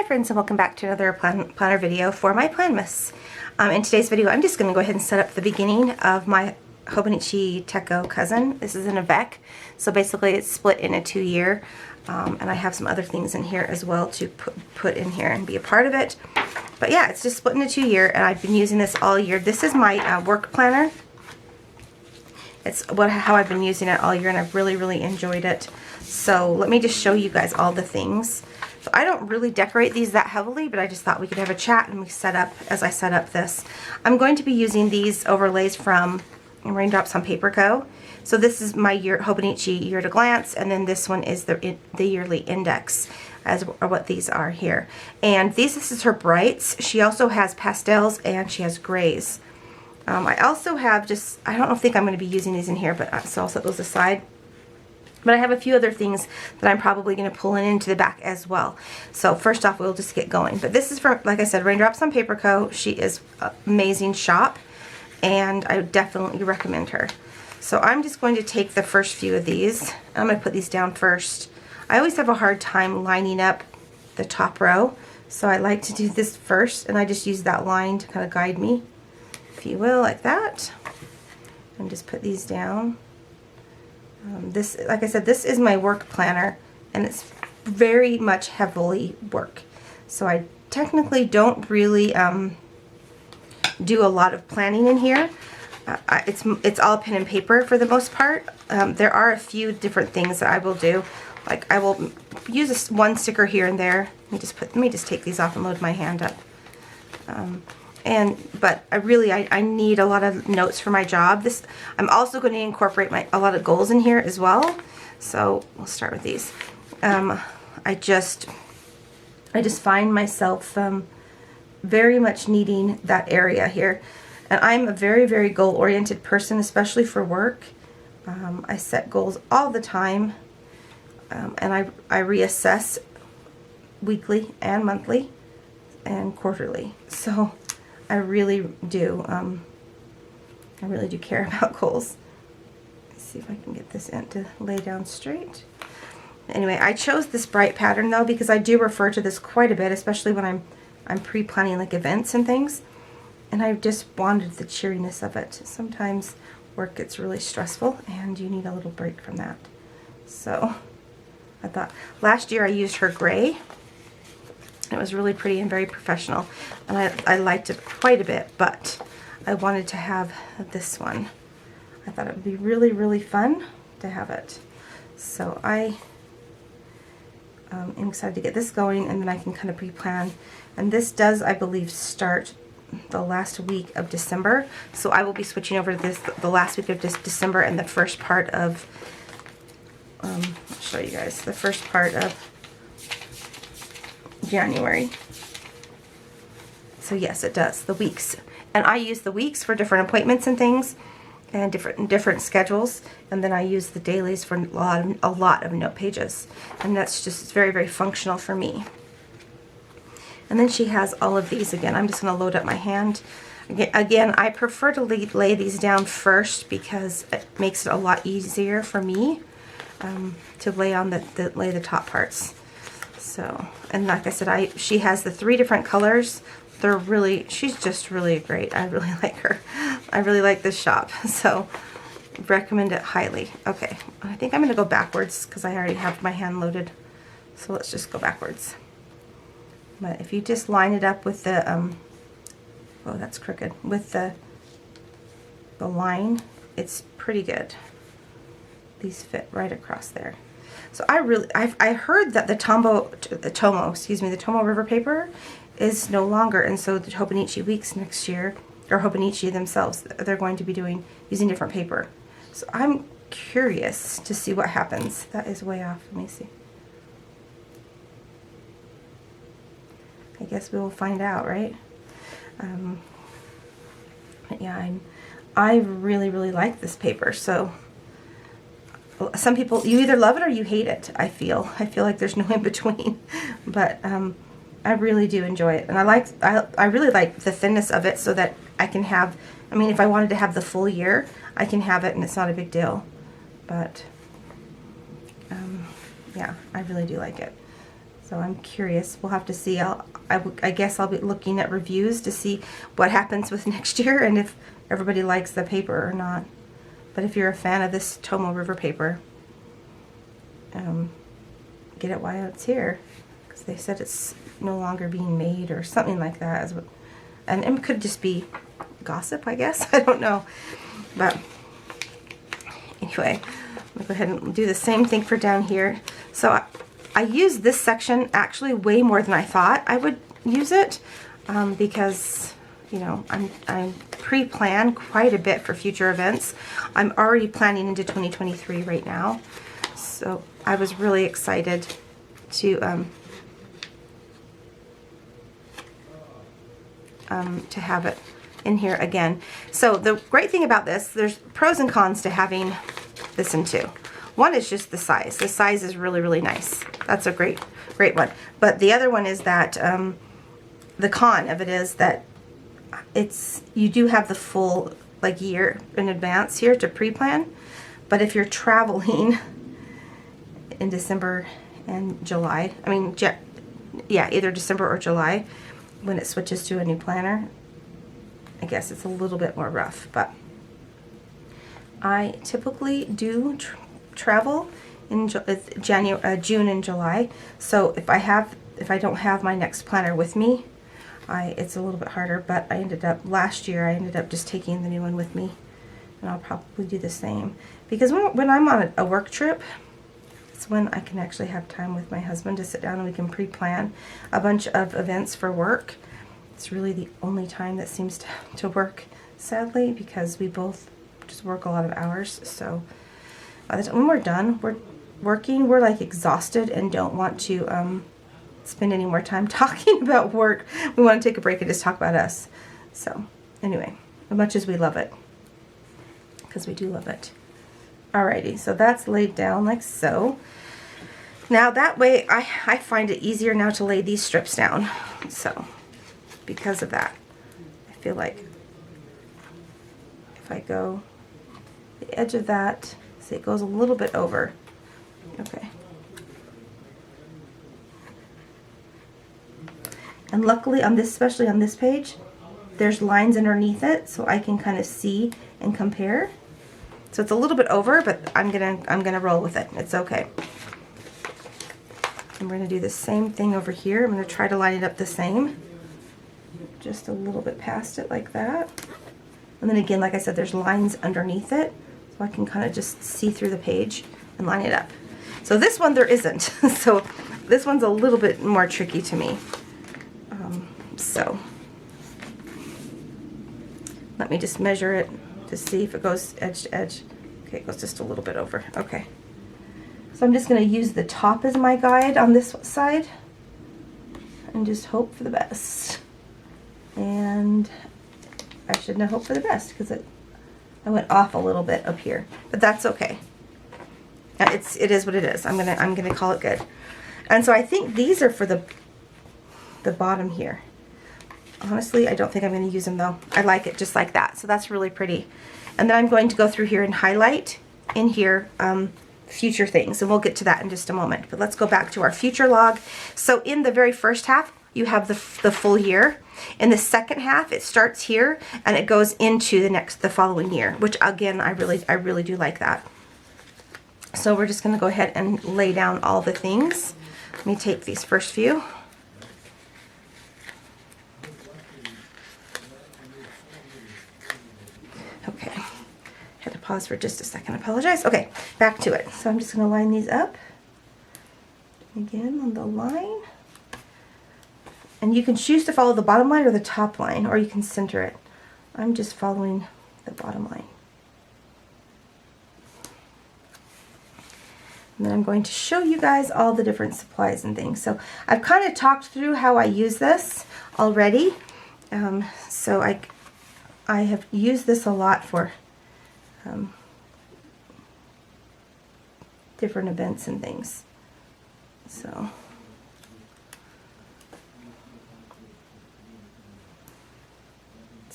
friends, and welcome back to another planner video for my Planmas. In today's video, I'm just going to go ahead and set up the beginning of my Hobonichi Techo cousin. This is an Avec, so basically it's split in a 2-year, and I have some other things in here as well to put in here and be a part of it. But yeah, it's just split in a 2-year, and I've been using this all year. This is my work planner. It's how I've been using it all year, and I've really enjoyed it. So let me just show you guys all the things. So I don't really decorate these that heavily, but I just thought we could have a chat and we set up as I set up this. I'm going to be using these overlays from Raindrops on Paper Co. So this is my Hobonichi Year to Glance, and then this one is the yearly index, or what these are here. And this is her brights. She also has pastels and she has grays. I also have I don't think I'm going to be using these in here, but so I'll set those aside. But I have a few other things that I'm probably going to pull into the back as well. So first off, we'll just get going. But this is from, like I said, Raindrops on Paper Co. She is an amazing shop, and I would definitely recommend her. So I'm just going to take the first few of these. I'm going to put these down first. I always have a hard time lining up the top row, so I like to do this first, and I just use that line to kind of guide me, if you will, like that. And just put these down. This, like I said, this is my work planner, and it's very much heavily work. So I technically don't really do a lot of planning in here. It's all pen and paper for the most part. There are a few different things that I will do. Like I will use one sticker here and there. Let me just take these off and load my hand up. But I need a lot of notes for my job. I'm also going to incorporate a lot of goals in here as well. So we'll start with these. I just find myself very much needing that area here, and I'm a very goal-oriented person, especially for work. I set goals all the time, and I reassess weekly and monthly and quarterly. So I really do care about goals. Let's see if I can get this in to lay down straight. Anyway, I chose this bright pattern though because I do refer to this quite a bit, especially when I'm pre-planning like events and things, and I just wanted the cheeriness of it. Sometimes work gets really stressful and you need a little break from that. So I thought last year I used her gray. It was really pretty and very professional, and I liked it quite a bit, but I wanted to have this one. I thought it would be really fun to have it. So I am excited to get this going, and then I can kind of pre-plan. And this does, I believe, start the last week of December. So I will be switching over to this the last week of December and the first part of, I'll show you guys, the first part of January. So yes, it does, the weeks. And I use the weeks for different appointments and things, and different schedules, and then I use the dailies for a lot of note pages, and that's just very functional for me. And then she has all of these. Again, I'm just going to load up my hand. Again, I prefer to lay these down first because it makes it a lot easier for me to lay on lay the top parts. So, and like I said, she has the 3 different colors. She's just really great. I really like her. I really like this shop. So, recommend it highly. Okay, I think I'm going to go backwards because I already have my hand loaded. So let's just go backwards. But if you just line it up with the, oh, that's crooked. With the line, it's pretty good. These fit right across there. So I heard that the Tomo River paper is no longer, and so the Hobonichi Weeks next year, or Hobonichi themselves, they're going to be using different paper. So I'm curious to see what happens. That is way off. Let me see. I guess we will find out, right? But yeah, I really like this paper. So some people, you either love it or you hate it. I feel like there's no in between, but I really do enjoy it, and I really like the thinness of it, so that I can have, I mean, if I wanted to have the full year, I can have it, and it's not a big deal. But yeah, I really do like it. So I'm curious. We'll have to see. I guess I'll be looking at reviews to see what happens with next year and if everybody likes the paper or not. But if you're a fan of this Tomo River paper, get it while it's here. Because they said it's no longer being made or something like that. And it could just be gossip, I guess. I don't know. But anyway, I'm going to go ahead and do the same thing for down here. So I use this section actually way more than I thought I would use it because, you know, I pre-plan quite a bit for future events. I'm already planning into 2023 right now. So I was really excited to have it in here again. So the great thing about this, there's pros and cons to having this in two. One is just the size. The size is really, really nice. That's a great one. But the other one is that the con of it is that you do have the full like year in advance here to pre-plan. But if you're traveling in December and July, I mean, yeah, either December or July, when it switches to a new planner, I guess it's a little bit more rough. But I typically do travel in June and July. So if I don't have my next planner with me, it's a little bit harder. But last year I ended up just taking the new one with me, and I'll probably do the same because when I'm on a work trip, it's when I can actually have time with my husband to sit down and we can pre-plan a bunch of events for work. It's really the only time that seems to work, sadly, because we both just work a lot of hours. So by the time we're done, we're like exhausted and don't want to spend any more time talking about work. We want to take a break and just talk about us. So anyway, as much as we love it, because we do love it. Alrighty, so that's laid down like so. Now that way I find it easier now to lay these strips down. So because of that, I feel like if I go the edge of that, see it goes a little bit over. Okay. And luckily on this, especially on this page, there's lines underneath it so I can kind of see and compare. So it's a little bit over, but I'm gonna roll with it. It's okay. And we're gonna do the same thing over here. I'm gonna try to line it up the same. Just a little bit past it like that. And then again, like I said, there's lines underneath it. So I can kind of just see through the page and line it up. So this one there isn't. So this one's a little bit more tricky to me. So let me just measure it to see if it goes edge to edge. Okay, it goes just a little bit over. Okay. So I'm just going to use the top as my guide on this side and just hope for the best. And I shouldn't have hoped for the best because I went off a little bit up here, but that's okay. It is what it is. I'm gonna call it good. And so I think these are for the bottom here. Honestly, I don't think I'm going to use them though. I like it just like that. So that's really pretty. And then I'm going to go through here and highlight in here future things. And we'll get to that in just a moment. But let's go back to our future log. So in the very first half, you have the full year. In the second half, it starts here and it goes into the following year, which again, I really do like that. So we're just going to go ahead and lay down all the things. Let me take these first few. Okay, had to pause for just a second. I apologize. Okay, back to it. So I'm just going to line these up again on the line. And you can choose to follow the bottom line or the top line, or you can center it. I'm just following the bottom line. And then I'm going to show you guys all the different supplies and things. So I've kind of talked through how I use this already. So I have used this a lot for different events and things. So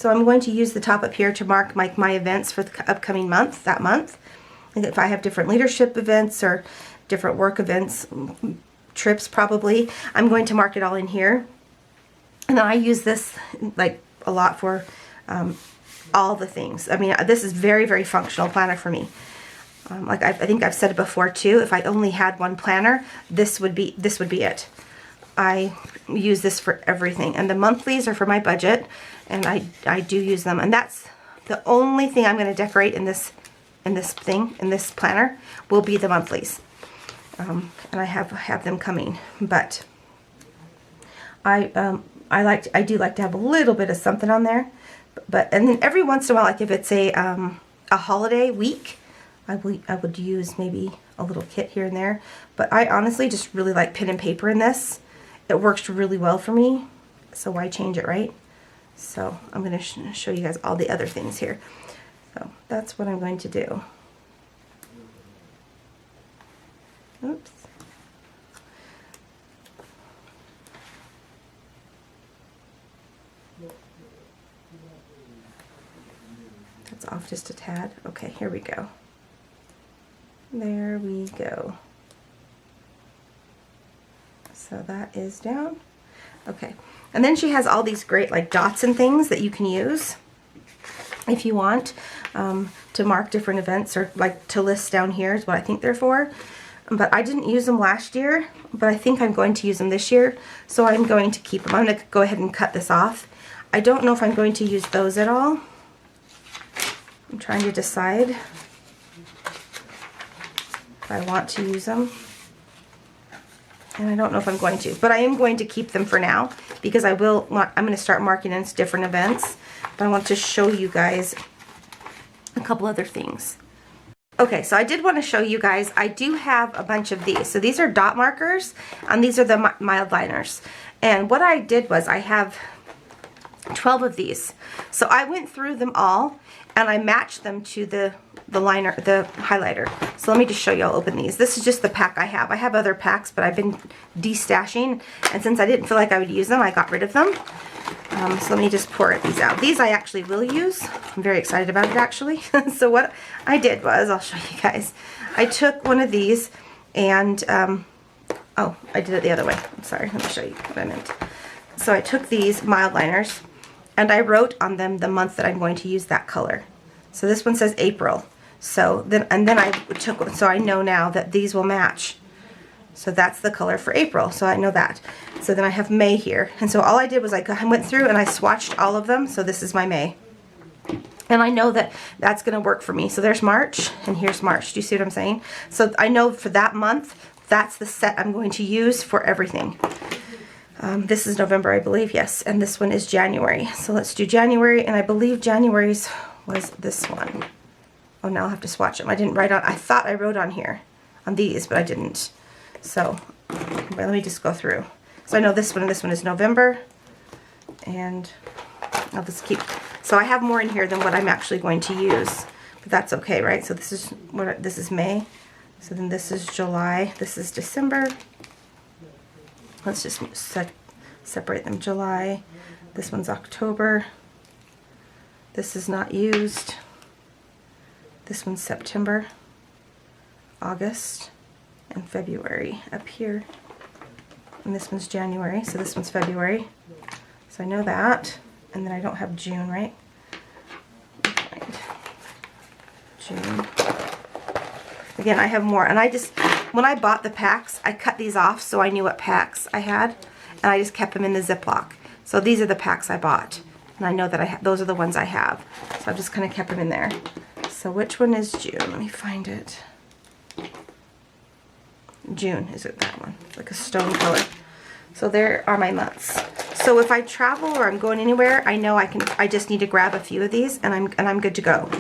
I'm going to use the top up here to mark my events for the upcoming month, that month. And if I have different leadership events or different work events, trips probably. I'm going to mark it all in here. And then I use this like a lot for all the things. I mean, this is very, very functional planner for me. Like I think I've said it before too, if I only had one planner, this would be it. I use this for everything. And the monthlies are for my budget, and I do use them. And that's the only thing I'm going to decorate in this planner will be the monthlies. And I have them coming, but I do like to have a little bit of something on there, and then every once in a while, like if it's a holiday week, I would use maybe a little kit here and there. But I honestly just really like pen and paper in this. It works really well for me, so why change it, right? So I'm going to show you guys all the other things here. So that's what I'm going to do. Oops. That's off just a tad. Okay, here we go. There we go. So that is down. Okay. And then she has all these great like dots and things that you can use if you want to mark different events, or like to list down here is what I think they're for. But I didn't use them last year, but I think I'm going to use them this year, so I'm going to keep them. I'm going to go ahead and cut this off. I don't know if I'm going to use those at all. I'm trying to decide if I want to use them. And I don't know if I'm going to, but I am going to keep them for now because I'm going to start marking in different events. But I want to show you guys a couple other things. Okay, so I did want to show you guys, I do have a bunch of these. So these are dot markers, and these are the mild liners. And what I did was I have 12 of these. So I went through them all, and I matched them to the liner, the highlighter. So let me just show you. I'll open these. This is just the pack I have. I have other packs, but I've been destashing, and since I didn't feel like I would use them, I got rid of them. So let me just pour these out. These I actually will use. I'm very excited about it, actually. So what I did was, I'll show you guys. I took one of these and, oh, I did it the other way. I'm sorry. Let me show you what I meant. So I took these mild liners and I wrote on them the month that I'm going to use that color. So this one says April. So then I took, so I know now that these will match. So that's the color for April, so I know that. So then I have May here. And so all I did was I went through and I swatched all of them. So this is my May. And I know that that's going to work for me. So there's March, and here's March. Do you see what I'm saying? So I know for that month, that's the set I'm going to use for everything. This is November, I believe, yes. And this one is January. So let's do January, and I believe January's was this one. Oh, now I'll have to swatch them. I didn't write on, I thought I wrote on here, on these, but I didn't. So let me just go through. So I know this one and this one is November, and I'll just keep, so I have more in here than what I'm actually going to use, but that's okay, right? So this is what, this is May, so then this is July, this is December. Let's just separate them. July, this one's October, this is not used, this one's September, August, and February up here, and this one's January, so this one's February, so I know that. And then I don't have June, right? June. Again, I have more, and I just, when I bought the packs, I cut these off so I knew what packs I had, and I just kept them in the Ziploc. So these are the packs I bought, and I know that those are the ones I have, so I've just kind of kept them in there. So which one is June? Let me find it. June, is it that one? Like a stone color. So there are my months. So if I travel or I'm going anywhere, I know I just need to grab a few of these, and I'm good to go.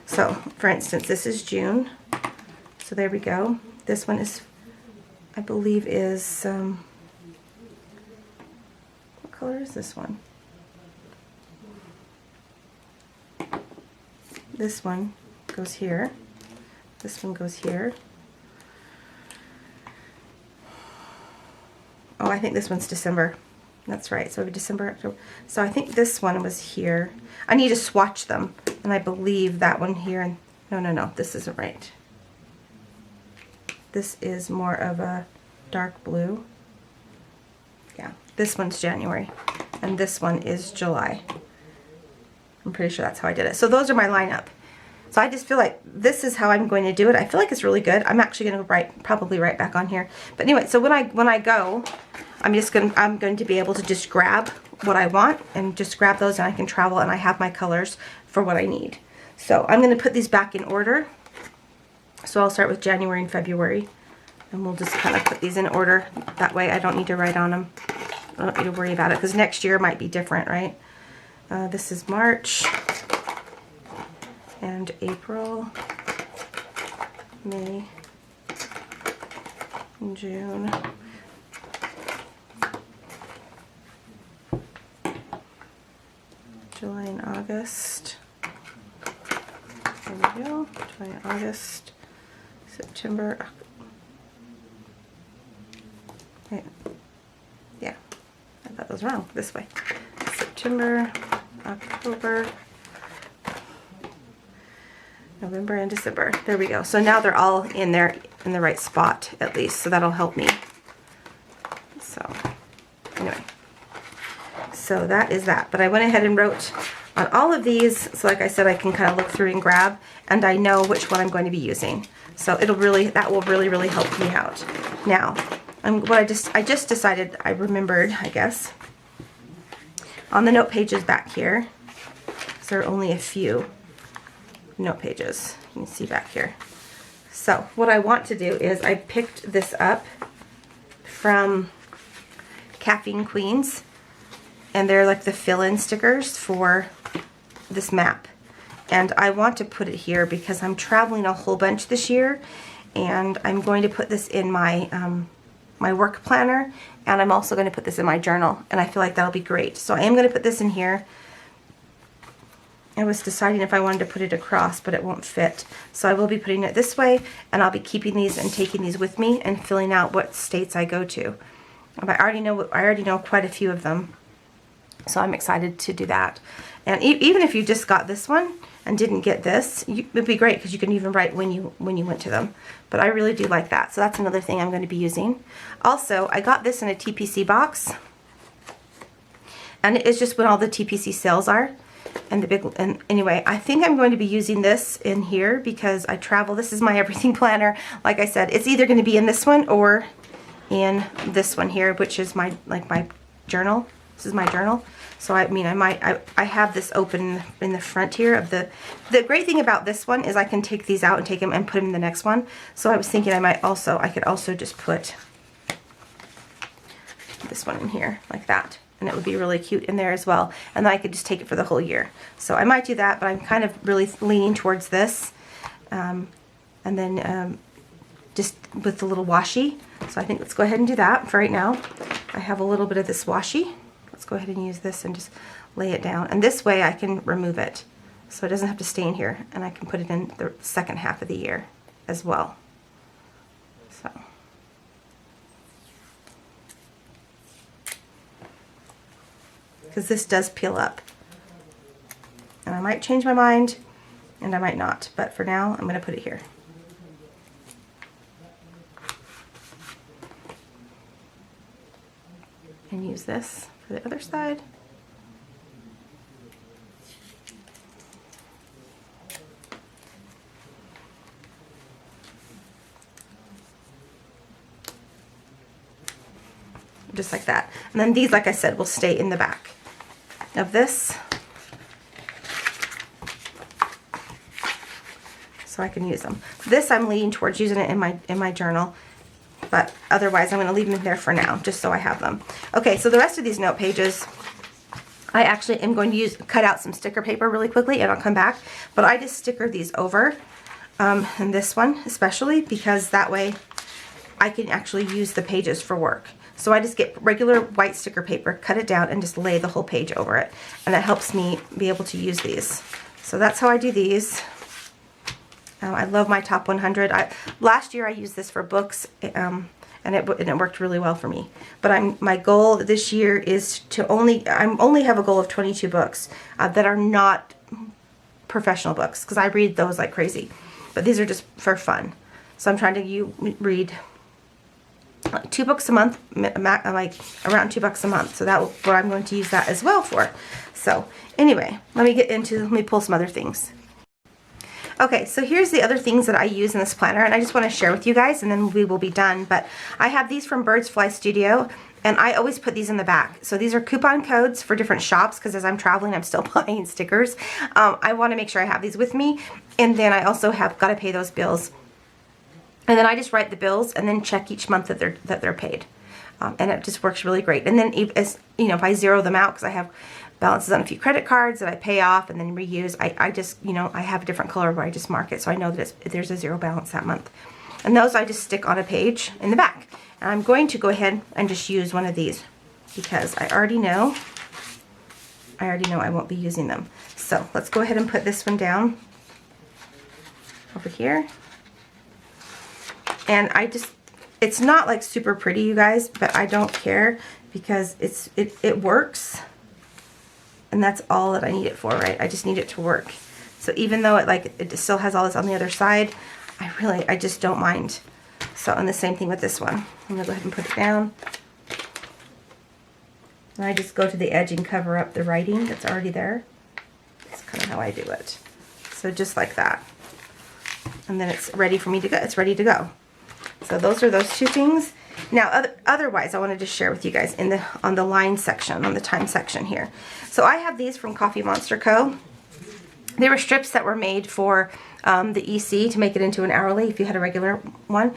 So for instance, this is June. So there we go. This one is, I believe is, what color is this one? This one goes here. This one goes here. Oh, I think this one's December. That's right. So December, October. So I think this one was here. I need to swatch them, and I believe that one here. And no, this isn't right. This is more of a dark blue. Yeah, this one's January, and this one is July. I'm pretty sure that's how I did it. So those are my lineup. So I just feel like this is how I'm going to do it. I feel like it's really good. I'm actually going to probably write back on here. But anyway, so when I go, I'm going to be able to just grab what I want and just grab those, and I can travel, and I have my colors for what I need. So I'm going to put these back in order. So I'll start with January and February, and we'll just kind of put these in order. That way I don't need to write on them. I don't need to worry about it, because next year might be different, right? This is March and April, May, and June. July and August. There we go. July and August. September. Wait. Yeah. I thought that was wrong. This way. September, October, November, and December. There we go. So now they're all in there in the right spot, at least. So that'll help me. So anyway. So that is that. But I went ahead and wrote on all of these, so like I said, I can kind of look through and grab, and I know which one I'm going to be using. So that will really help me out. Now, I just decided, I remembered, I guess, on the note pages back here, because there are only a few note pages. You can see back here. So what I want to do is I picked this up from Caffeine Queens, and they're like the fill-in stickers for this map. And I want to put it here because I'm traveling a whole bunch this year, and I'm going to put this in my my work planner, and I'm also going to put this in my journal, and I feel like that'll be great. So I am going to put this in here. I was deciding if I wanted to put it across, but it won't fit. So I will be putting it this way, and I'll be keeping these and taking these with me and filling out what states I go to. I already know quite a few of them, so I'm excited to do that. And even if you just got this one and didn't get this, it would be great, because you can even write when you went to them. But I really do like that. So that's another thing I'm going to be using. Also, I got this in a TPC box, and it's just when all the TPC sales are. And anyway, I think I'm going to be using this in here because I travel. This is my everything planner. Like I said, it's either going to be in this one or in this one here, which is my journal. This is my journal. So I mean, I have this open in the front here of the great thing about this one is I can take these out and take them and put them in the next one. So I was thinking I could also just put this one in here like that, and it would be really cute in there as well. And then I could just take it for the whole year. So I might do that, but I'm kind of really leaning towards this. And then just with the little washi. So I think let's go ahead and do that for right now. I have a little bit of this washi. Let's go ahead and use this and just lay it down. And this way I can remove it, so it doesn't have to stay in here. And I can put it in the second half of the year as well. So. Because this does peel up. And I might change my mind, and I might not. But for now, I'm going to put it here. And use this for the other side. Just like that. And then these, like I said, will stay in the back of this. So I can use them. This I'm leaning towards using it in my journal. But otherwise, I'm going to leave them in there for now, just so I have them. Okay, so the rest of these note pages, I actually am going to cut out some sticker paper really quickly, and I'll come back. But I just sticker these over, and this one especially, because that way I can actually use the pages for work. So I just get regular white sticker paper, cut it down, and just lay the whole page over it. And that helps me be able to use these. So that's how I do these. I love my top 100. Last year I used this for books, and it worked really well for me. But my goal this year is to only have a goal of 22 books that are not professional books, because I read those like crazy. But these are just for fun. So I'm trying to read like $2 a month, like around $2 a month. So that's what I'm going to use that as well for. So anyway, let me pull some other things. Okay, so here's the other things that I use in this planner, and I just want to share with you guys, and then we will be done. But I have these from Birds Fly Studio, and I always put these in the back. So these are coupon codes for different shops, because as I'm traveling, I'm still buying stickers. I want to make sure I have these with me, and then I also have got to pay those bills. And then I just write the bills and then check each month that they're paid, and it just works really great. And then as you know, if I zero them out, because I have balances on a few credit cards that I pay off and then reuse, I just, you know, I have a different color where I just mark it, so I know that there's a zero balance that month. And those I just stick on a page in the back. And I'm going to go ahead and just use one of these, because I already know I won't be using them. So let's go ahead and put this one down over here. And it's not like super pretty, you guys, but I don't care, because it works. And that's all that I need it for, right? I just need it to work. So even though it still has all this on the other side, I just don't mind. So, and the same thing with this one. I'm gonna go ahead and put it down. And I just go to the edge and cover up the writing that's already there. That's kind of how I do it. So just like that. And then it's ready for me to go. It's ready to go. So those are those two things. Now, otherwise, I wanted to share with you guys on the line section, on the time section here. So I have these from Coffee Monster Co. They were strips that were made for the EC to make it into an hourly if you had a regular one.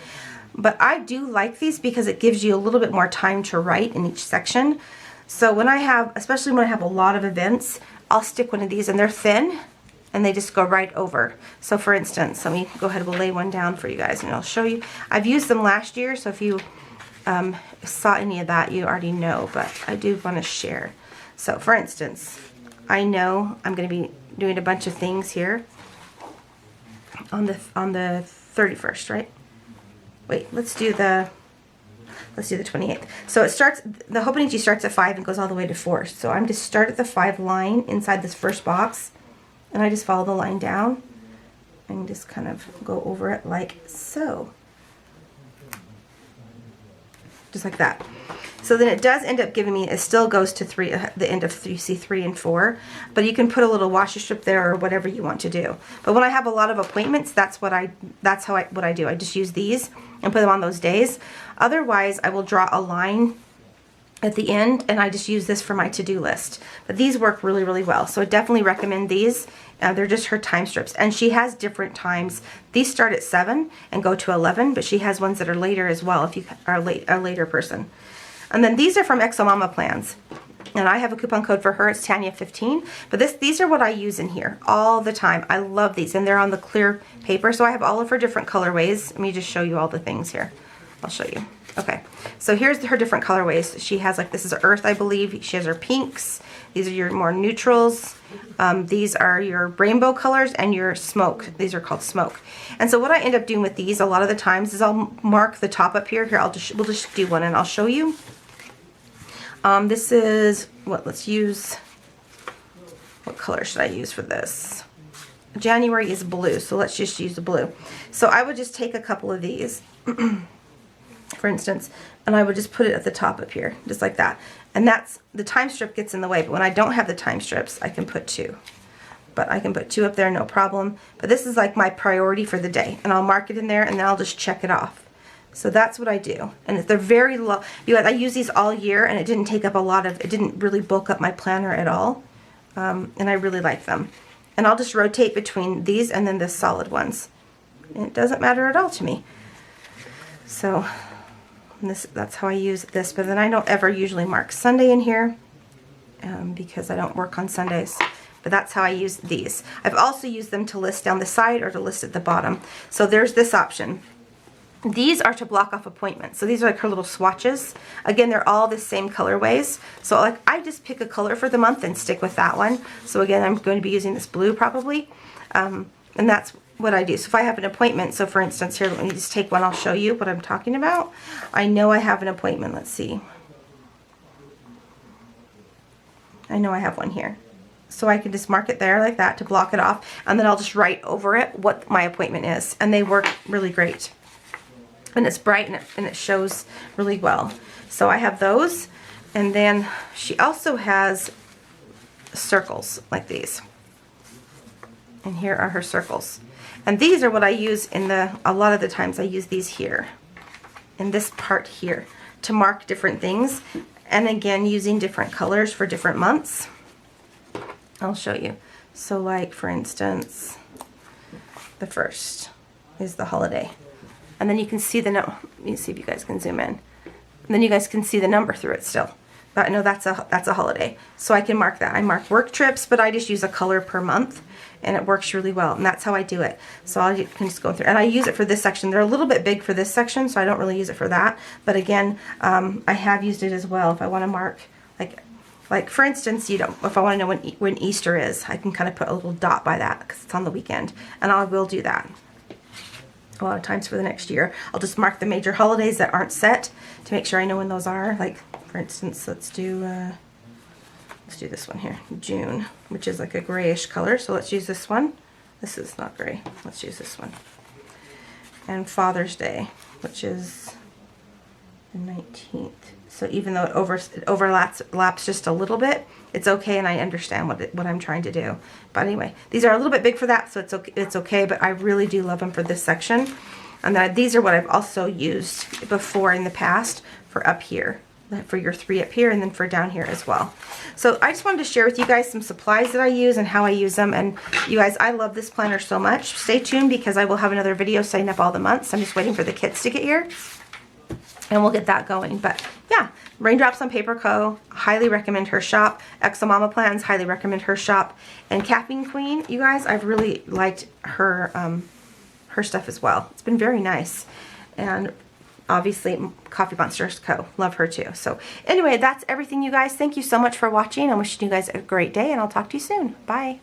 But I do like these because it gives you a little bit more time to write in each section. So when I have, especially when I have a lot of events, I'll stick one of these, and they're thin, and they just go right over. So for instance, let me go ahead, we'll lay one down for you guys, and I'll show you. I've used them last year, so if you saw any of that, you already know, but I do want to share. So for instance, I know I'm going to be doing a bunch of things here on the 31st, right? Wait, let's do the 28th. So it starts, the Hobonichi starts at 5 and goes all the way to 4. So I'm just start at the 5 line inside this first box, and I just follow the line down and just kind of go over it like so. Just like that. So then it does end up giving me, it still goes to 3, the end of 3, see 3 and 4, but you can put a little washi strip there or whatever you want to do. But when I have a lot of appointments, that's what I do. I just use these and put them on those days. Otherwise, I will draw a line at the end, and I just use this for my to-do list. But these work really, really well. So I definitely recommend these. They're just her time strips. And she has different times. These start at 7 and go to 11, but she has ones that are later as well if you are a later person. And then these are from Exo Mama Plans. And I have a coupon code for her. It's Tanya 15. But these are what I use in here all the time. I love these. And they're on the clear paper. So I have all of her different colorways. Let me just show you all the things here. I'll show you. Okay, so here's her different colorways. She has, like, this is Earth, I believe. She has her pinks. These are your more neutrals. These are your rainbow colors, and your smoke. These are called smoke. And so what I end up doing with these a lot of the times is I'll mark the top up here. Here, we'll just do one, and I'll show you. This is, let's use, what color should I use for this? January is blue, so let's just use the blue. So I would just take a couple of these, for instance, and I would just put it at the top up here, just like that. And that's, the time strip gets in the way, but when I don't have the time strips, I can put 2. But I can put 2 up there, no problem. But this is like my priority for the day, and I'll mark it in there, and then I'll just check it off. So that's what I do. And they're very low. You know, I use these all year, and it didn't take up a lot of, it didn't really bulk up my planner at all. And I really like them. And I'll just rotate between these and then the solid ones. And it doesn't matter at all to me. So that's how I use this. But then I don't ever usually mark Sunday in here because I don't work on Sundays. But that's how I use these. I've also used them to list down the side or to list at the bottom. So there's this option. These are to block off appointments. So these are like her little swatches. Again, they're all the same colorways. So like I just pick a color for the month and stick with that one. So again, I'm going to be using this blue probably. And that's what I do. So if I have an appointment, so for instance here, let me just take one, I'll show you what I'm talking about. I know I have an appointment, let's see. I know I have one here. So I can just mark it there like that to block it off, and then I'll just write over it what my appointment is, and they work really great. and it's bright and it shows really well. So I have those, and then she also has circles like these. And here are her circles. And these are what I use in a lot of the times I use these here, in this part here, to mark different things. And again, using different colors for different months. I'll show you. So like, for instance, the 1st is the holiday. And then you can see the let me see if you guys can zoom in. And then you guys can see the number through it still. But I know that's a holiday. So I can mark that. I mark work trips, but I just use a color per month, and it works really well. And that's how I do it. So I can just go through. And I use it for this section. They're a little bit big for this section, so I don't really use it for that. But again, I have used it as well if I want to mark, like for instance, if I want to know when Easter is, I can kind of put a little dot by that because it's on the weekend. And I will do that a lot of times for the next year. I'll just mark the major holidays that aren't set to make sure I know when those are. Like, for instance, let's do this one here, June, which is like a grayish color. So let's use this one. This is not gray. Let's use this one. And Father's Day, which is the 19th. So even though it overlaps just a little bit, it's okay, and I understand what I'm trying to do. But anyway, these are a little bit big for that, so it's okay. But I really do love them for this section. And these are what I've also used before in the past for up here, for your 3 up here, and then for down here as well. So I just wanted to share with you guys some supplies that I use and how I use them. And you guys, I love this planner so much. Stay tuned because I will have another video setting up all the months. I'm just waiting for the kits to get here, and we'll get that going. But yeah, Raindrops on Paper Co. Highly recommend her shop. Exo Mama Plans, highly recommend her shop. And Caffeine Queen, you guys, I've really liked her her stuff as well. It's been very nice. And obviously Coffee Monsters Co. Love her too. So anyway, that's everything, you guys. Thank you so much for watching. I'm wishing you guys a great day, and I'll talk to you soon. Bye.